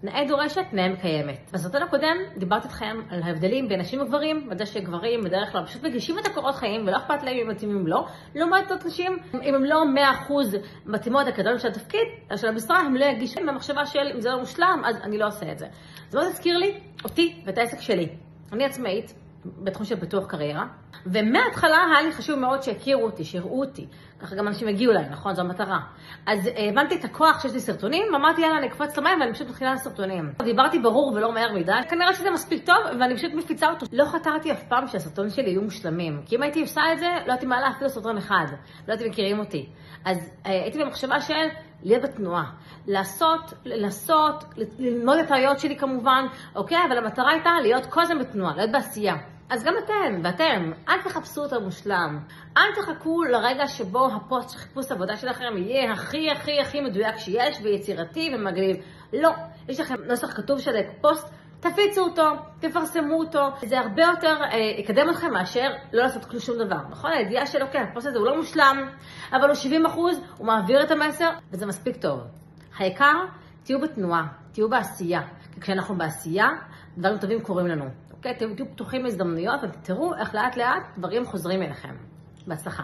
נאה דורשת, נאה מקיימת. בסרטון הקודם דיברתי איתכם על ההבדלים בין נשים וגברים, בדרך שגברים בדרך כלל פשוט מגישים את הקורות חיים ולא אכפת להם אם מתאימים לא. לעומת זאת נשים, אם הם לא 100% מתאימות לקריטריונים של התפקיד, של המשרה, הם לא יגישו במחשבה של אם זה לא מושלם, אז אני לא עושה את זה. זה מאוד הזכיר לי אותי ואת העסק שלי. אני עצמאית בתחום של פיתוח קריירה, ומההתחלה היה לי חשוב מאוד שיכירו אותי, שיראו אותי. ככה גם אנשים הגיעו אליי, נכון? זו המטרה. אז הבנתי את הכוח שיש לי סרטונים, ואמרתי, יאללה, אני אקפוץ למים, ואני פשוט מתחילה לסרטונים. דיברתי ברור ולא מהר מדי, כנראה שזה מספיק טוב, ואני פשוט מפיצה אותו. לא חתרתי אף פעם שהסרטונים שלי יהיו מושלמים, כי אם הייתי עושה את זה, לא הייתי מעלה אפילו סרטון אחד, לא הייתי מכירים אותי. אז הייתי במחשבה של להיות בתנועה, לנסות, ללמוד את הטעויות שלי כמובן, אוקיי? אבל המטרה הייתה להיות כל הזמן בתנועה, להיות בעשייה. אז גם אתם, ואתם, אל תחפשו את המושלם. אל תחכו לרגע שבו הפוסט של חיפוש עבודה שלכם יהיה הכי מדויק שיש, ויצירתי ומגניב. לא, יש לכם נוסח כתוב של פוסט, תפיצו אותו, תפרסמו אותו. זה הרבה יותר יקדם אתכם מאשר לא לעשות שום דבר. נכון? הידיעה של אוקיי, הפוסט הזה הוא לא מושלם, אבל הוא 70%, הוא מעביר את המסר, וזה מספיק טוב. העיקר, תהיו בתנועה, תהיו בעשייה. כי כשאנחנו בעשייה, דברים טובים קורים לנו. אוקיי, תהיו פתוחים להזדמנויות ותראו איך לאט לאט דברים חוזרים אליכם. בהצלחה.